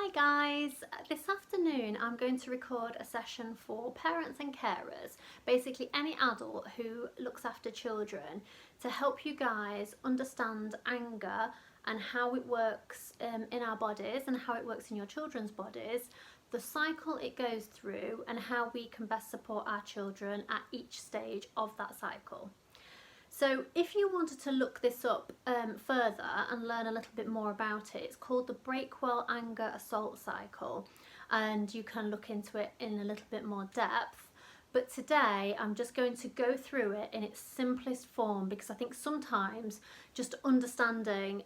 Hi guys, this afternoon I'm going to record a session for parents and carers, basically any adult who looks after children, to help you guys understand anger and how it works in our bodies and how it works in your children's bodies, the cycle it goes through and how we can best support our children at each stage of that cycle. So if you wanted to look this up further and learn a little bit more about it, it's called the Breakwell Anger Assault Cycle, and you can look into it in a little bit more depth. But today I'm just going to go through it in its simplest form, because I think sometimes just understanding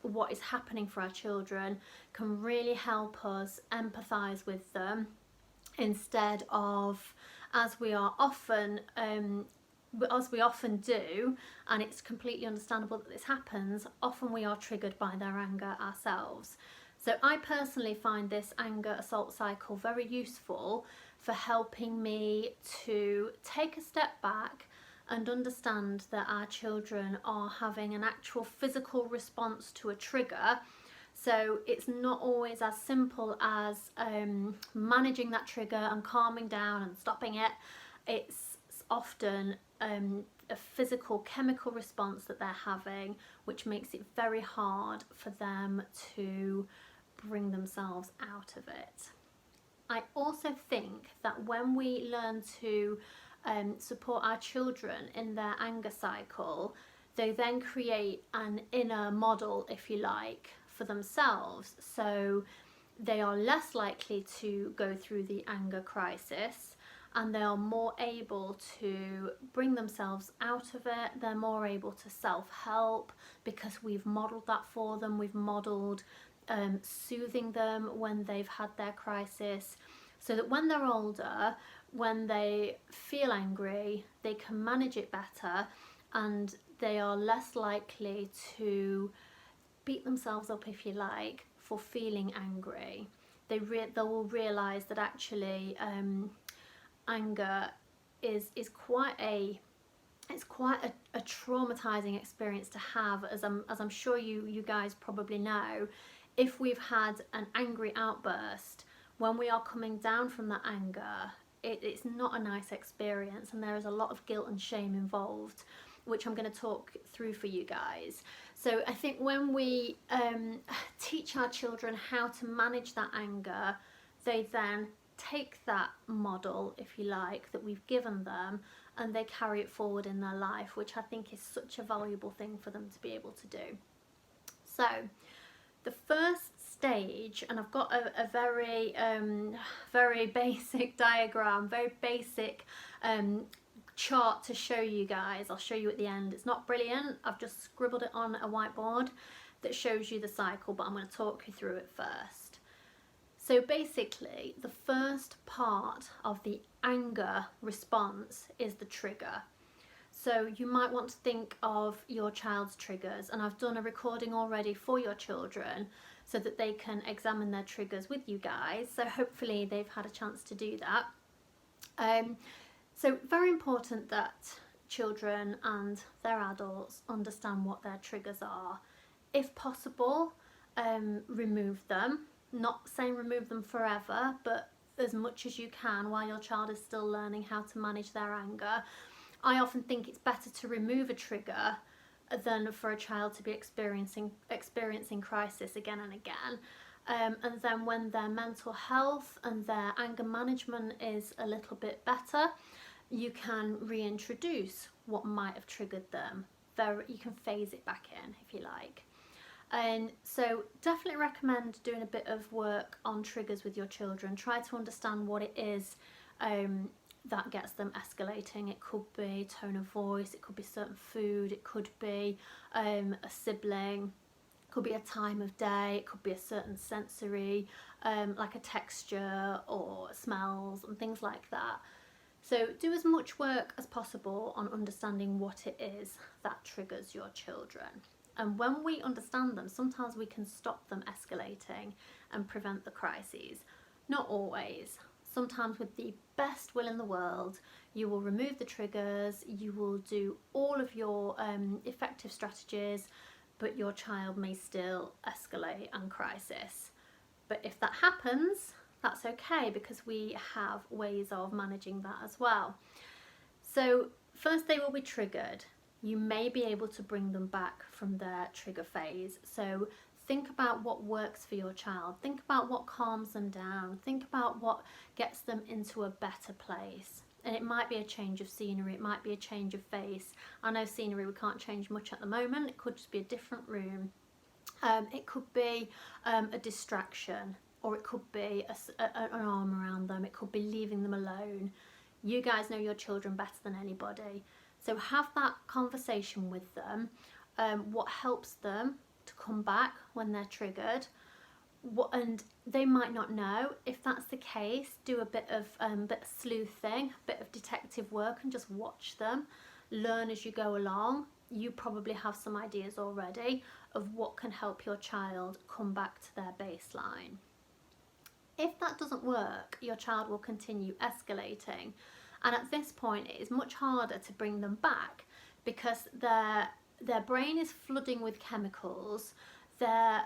what is happening for our children can really help us empathise with them, instead of, as we often do, and it's completely understandable that this happens, often we are triggered by their anger ourselves. So I personally find this anger assault cycle very useful for helping me to take a step back and understand that our children are having an actual physical response to a trigger. So it's not always as simple as managing that trigger and calming down and stopping it. It's often a physical chemical response that they're having, which makes it very hard for them to bring themselves out of it. I also think that when we learn to support our children in their anger cycle, they then create an inner model, if you like, for themselves. So they are less likely to go through the anger crisis, and they are more able to bring themselves out of it. They're more able to self-help because we've modelled that for them. We've modelled soothing them when they've had their crisis, so that when they're older, when they feel angry, they can manage it better, and they are less likely to beat themselves up, if you like, for feeling angry. They will realise that actually anger is quite a traumatizing experience to have, as I'm sure you guys probably know. If we've had an angry outburst, when we are coming down from that anger, it's not a nice experience, and there is a lot of guilt and shame involved, which I'm going to talk through for you guys. So I think when we teach our children how to manage that anger, they then take that model, if you like, that we've given them, and they carry it forward in their life, which I think is such a valuable thing for them to be able to do. So the first stage, and I've got a very basic diagram, very basic chart to show you guys. I'll show you at the end. It's not brilliant, I've just scribbled it on a whiteboard that shows you the cycle, but I'm going to talk you through it first. So basically, the first part of the anger response is the trigger. So you might want to think of your child's triggers, and I've done a recording already for your children so that they can examine their triggers with you guys. So hopefully they've had a chance to do that. So very important that children and their adults understand what their triggers are. If possible, remove them. Not saying remove them forever, but as much as you can while your child is still learning how to manage their anger. I often think it's better to remove a trigger than for a child to be experiencing crisis again and again. And then when their mental health and their anger management is a little bit better, you can reintroduce what might have triggered them. You can phase it back in, if you like. And so definitely recommend doing a bit of work on triggers with your children. Try to understand what it is that gets them escalating. It could be tone of voice, it could be certain food, it could be a sibling, it could be a time of day, it could be a certain sensory, like a texture or smells and things like that. So do as much work as possible on understanding what it is that triggers your children. And when we understand them, sometimes we can stop them escalating and prevent the crises. Not always. Sometimes with the best will in the world, you will remove the triggers, you will do all of your effective strategies, but your child may still escalate and crisis. But if that happens, that's okay, because we have ways of managing that as well. So first, they will be triggered. You may be able to bring them back from their trigger phase. So think about what works for your child. Think about what calms them down. Think about what gets them into a better place. And it might be a change of scenery, it might be a change of face. I know scenery we can't change much at the moment, it could just be a different room. It could be a distraction, or it could be an arm around them, it could be leaving them alone. You guys know your children better than anybody. So have that conversation with them. What helps them to come back when they're triggered. And they might not know. If that's the case, do a bit of sleuthing, a bit of detective work, and just watch them. Learn as you go along. You probably have some ideas already of what can help your child come back to their baseline. If that doesn't work, your child will continue escalating. And at this point, it is much harder to bring them back, because their brain is flooding with chemicals. Their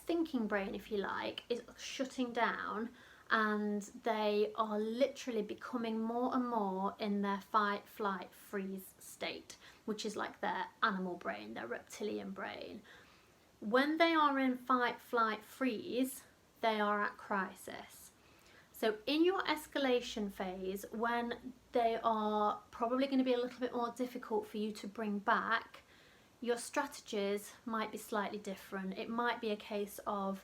thinking brain, if you like, is shutting down, and they are literally becoming more and more in their fight, flight, freeze state, which is like their animal brain, their reptilian brain. When they are in fight, flight, freeze, they are at crisis. So in your escalation phase, when they are probably going to be a little bit more difficult for you to bring back, your strategies might be slightly different. It might be a case of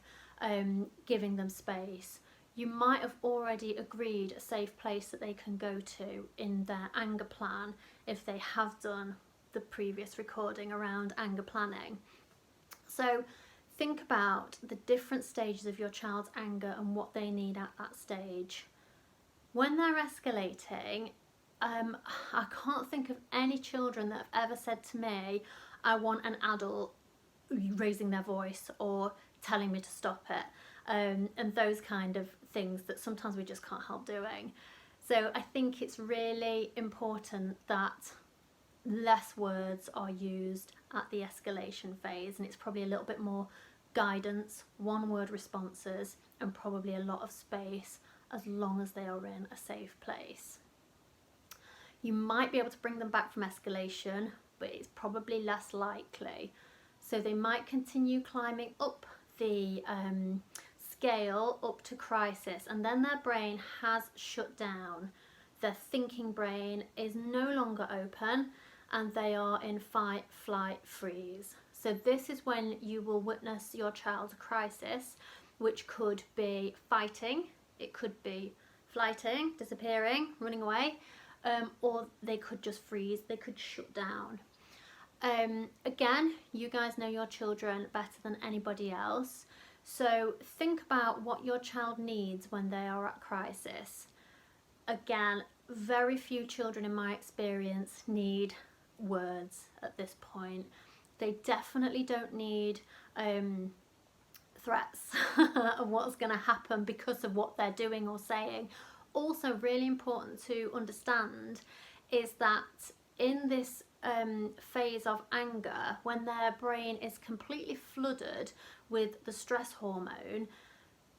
giving them space. You might have already agreed a safe place that they can go to in their anger plan, if they have done the previous recording around anger planning. So think about the different stages of your child's anger and what they need at that stage. When they're escalating, I can't think of any children that have ever said to me, I want an adult raising their voice or telling me to stop it, and those kind of things that sometimes we just can't help doing. So I think it's really important that less words are used at the escalation phase, and it's probably a little bit more guidance, one-word responses, and probably a lot of space, as long as they are in a safe place. You might be able to bring them back from escalation, but it's probably less likely. So they might continue climbing up the scale up to crisis, and then their brain has shut down. Their thinking brain is no longer open, and they are in fight, flight, freeze. So this is when you will witness your child's crisis, which could be fighting, it could be flighting, disappearing, running away, or they could just freeze, they could shut down. Again, you guys know your children better than anybody else, so think about what your child needs when they are at crisis. Again, very few children in my experience need words at this point. They definitely don't need threats of what's going to happen because of what they're doing or saying. Also, really important to understand is that in this phase of anger, when their brain is completely flooded with the stress hormone,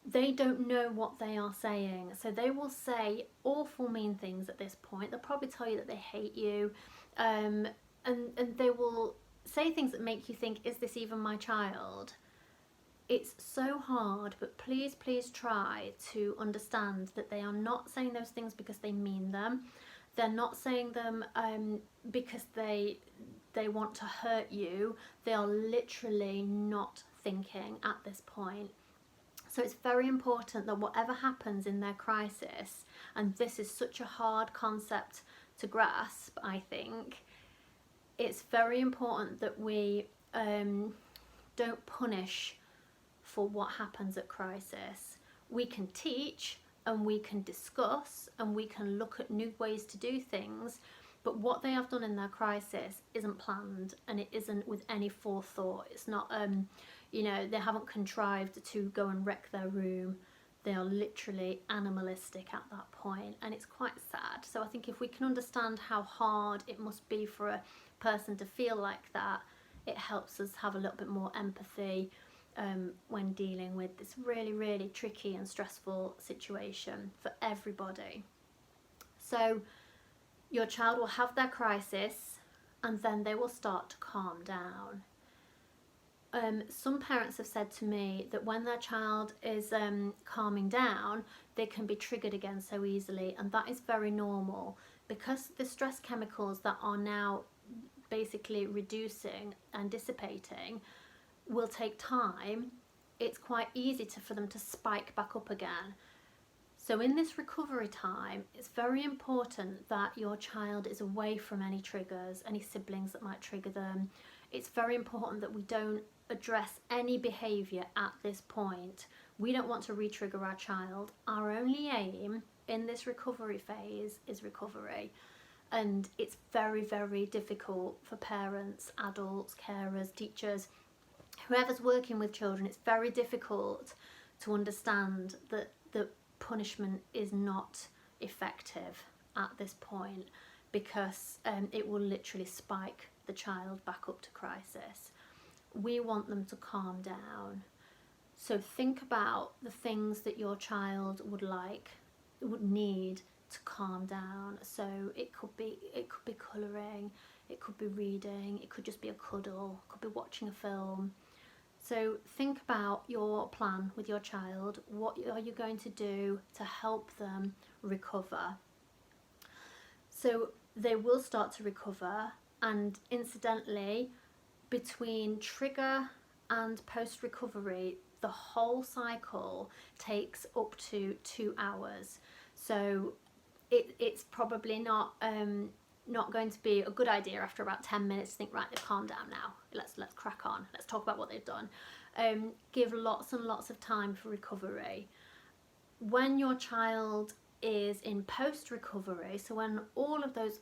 they don't know what they are saying. So they will say awful mean things at this point. They'll probably tell you that they hate you, and they will say things that make you think, is this even my child? It's so hard, but please try to understand that they are not saying those things because they mean them. They're not saying them because they want to hurt you. They are literally not thinking at this point. So it's very important that whatever happens in their crisis, and this is such a hard concept to grasp, I think, it's very important that we don't punish for what happens at crisis. We can teach, and we can discuss, and we can look at new ways to do things, but what they have done in their crisis isn't planned, and it isn't with any forethought. It's not, you know, they haven't contrived to go and wreck their room. They are literally animalistic at that point, and it's quite sad. So I think if we can understand how hard it must be for a person to feel like that, it helps us have a little bit more empathy, when dealing with this really, really tricky and stressful situation for everybody. So your child will have their crisis and then they will start to calm down. Some parents have said to me that when their child is calming down, they can be triggered again so easily, and that is very normal because the stress chemicals that are now basically reducing and dissipating will take time. It's quite easy for them to spike back up again. So in this recovery time, it's very important that your child is away from any triggers, any siblings that might trigger them. It's very important that we don't address any behaviour at this point. We don't want to re-trigger our child. Our only aim in this recovery phase is recovery. And it's very, very difficult for parents, adults, carers, teachers, whoever's working with children. It's very difficult to understand that the punishment is not effective at this point, because it will literally spike the child back up to crisis. We want them to calm down. So think about the things that your child would need to calm down. So it could be colouring, it could be reading, it could just be a cuddle, it could be watching a film. So think about your plan with your child. What are you going to do to help them recover? So they will start to recover, and incidentally, between trigger and post-recovery, the whole cycle takes up to 2 hours. So it's probably not going to be a good idea after about 10 minutes to think, right, they've calmed down now, let's crack on, let's talk about what they've done. Give lots and lots of time for recovery. When your child is in post-recovery, so when all of those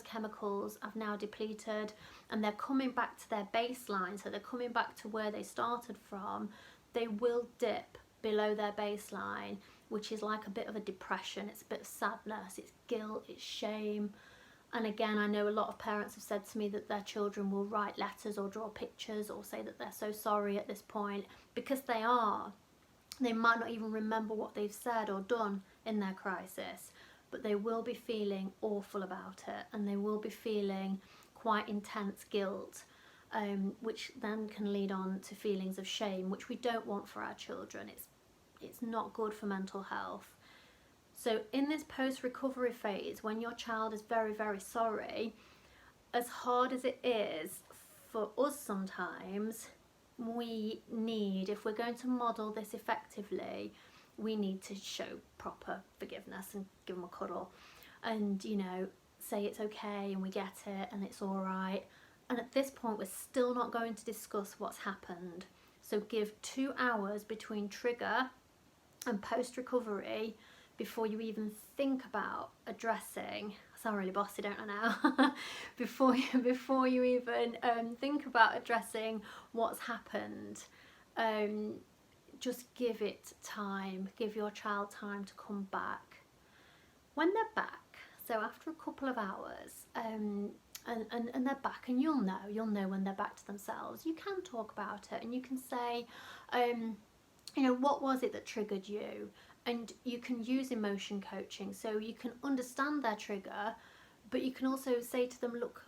chemicals have now depleted and they're coming back to their baseline, so they're coming back to where they started from, they will dip below their baseline, which is like a bit of a depression. It's a bit of sadness, it's guilt, it's shame. And again, I know a lot of parents have said to me that their children will write letters or draw pictures or say that they're so sorry at this point, because they are. They might not even remember what they've said or done in their crisis, but they will be feeling awful about it, and they will be feeling quite intense guilt, which then can lead on to feelings of shame, which we don't want for our children. It's not good for mental health. So in this post-recovery phase, when your child is very, very sorry, as hard as it is for us sometimes, we need, if we're going to model this effectively, we need to show proper forgiveness and give them a cuddle and, you know, say it's okay and we get it and it's all right. And at this point, we're still not going to discuss what's happened. So give 2 hours between trigger and post-recovery before you even think about addressing, I sound really bossy, don't I now? before you even think about addressing what's happened. Just give it time, give your child time to come back. When they're back, so after a couple of hours, and they're back, and you'll know when they're back to themselves, you can talk about it and you can say, you know, what was it that triggered you? And you can use emotion coaching, so you can understand their trigger, but you can also say to them, look,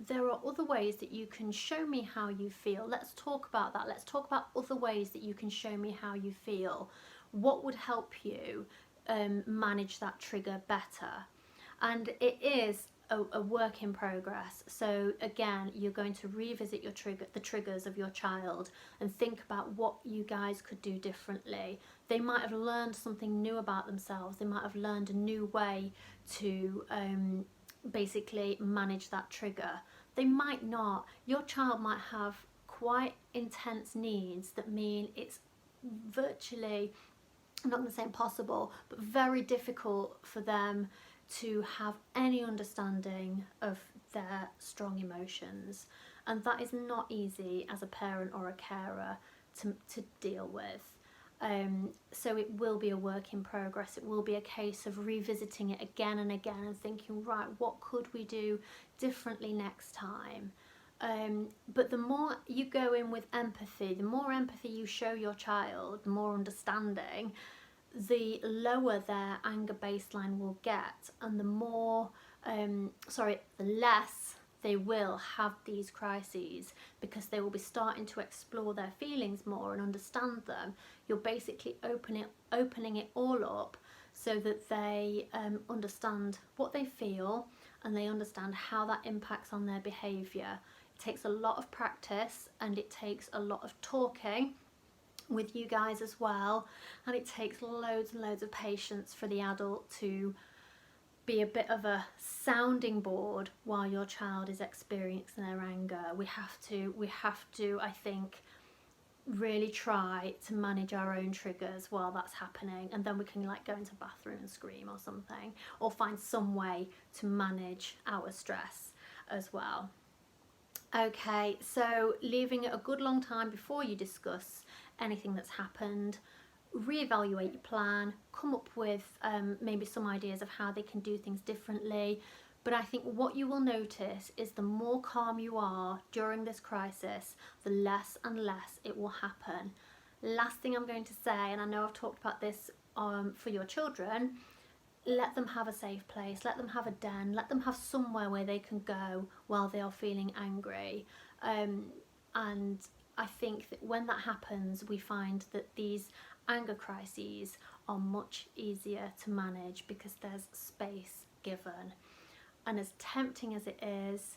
there are other ways that you can show me how you feel. Let's talk about that. Let's talk about other ways that you can show me how you feel. What would help you manage that trigger better? And it is a work in progress. So again, you're going to revisit the triggers of your child and think about what you guys could do differently. They might have learned something new about themselves. They might have learned a new way to basically manage that trigger. They might not. Your child might have quite intense needs that mean it's virtually, I'm not going to say impossible, but very difficult for them to have any understanding of their strong emotions, and that is not easy as a parent or a carer to deal with. So it will be a work in progress. It will be a case of revisiting it again and again and thinking, right, what could we do differently next time? But the more you go in with empathy, the more empathy you show your child, the more understanding, the lower their anger baseline will get, and the more, the less they will have these crises, because they will be starting to explore their feelings more and understand them. You're basically opening it all up so that they understand what they feel, and they understand how that impacts on their behaviour. It takes a lot of practice, and it takes a lot of talking with you guys as well, and it takes loads and loads of patience for the adult to be a bit of a sounding board while your child is experiencing their anger. We have to, I think, really try to manage our own triggers while that's happening, and then we can like go into the bathroom and scream or something, or find some way to manage our stress as well. Okay, so leaving it a good long time before you discuss anything that's happened. Reevaluate your plan, come up with maybe some ideas of how they can do things differently. But I think what you will notice is the more calm you are during this crisis, the less and less it will happen. Last thing I'm going to say, and I know I've talked about this for your children, let them have a safe place, let them have a den, let them have somewhere where they can go while they are feeling angry. And I think that when that happens, we find that these anger crises are much easier to manage because there's space given. And as tempting as it is,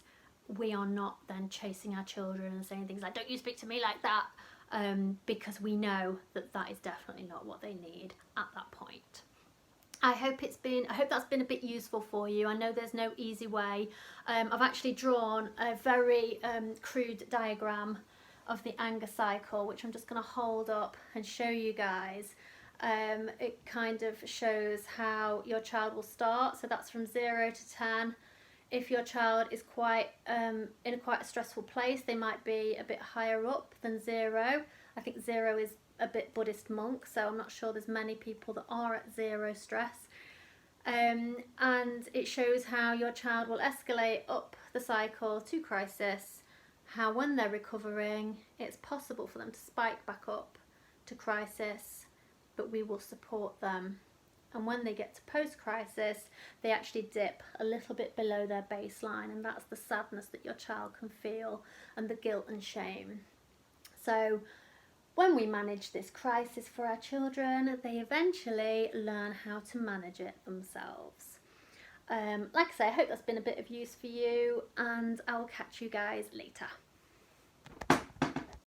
we are not then chasing our children and saying things like, don't you speak to me like that, because we know that that is definitely not what they need at that point. I hope that's been a bit useful for you. I know there's no easy way. I've actually drawn a very crude diagram of the anger cycle, which I'm just going to hold up and show you guys. It kind of shows how your child will start. So that's from 0 to 10. If your child is quite in quite a stressful place, they might be a bit higher up than 0. I think 0 is a bit Buddhist monk, so I'm not sure there's many people that are at 0 stress. And it shows how your child will escalate up the cycle to crisis, how when they're recovering it's possible for them to spike back up to crisis, but we will support them. And when they get to post-crisis, they actually dip a little bit below their baseline, and that's the sadness that your child can feel and the guilt and shame. So when we manage this crisis for our children, they eventually learn how to manage it themselves. Like I say, I hope that's been a bit of use for you, and I will catch you guys later.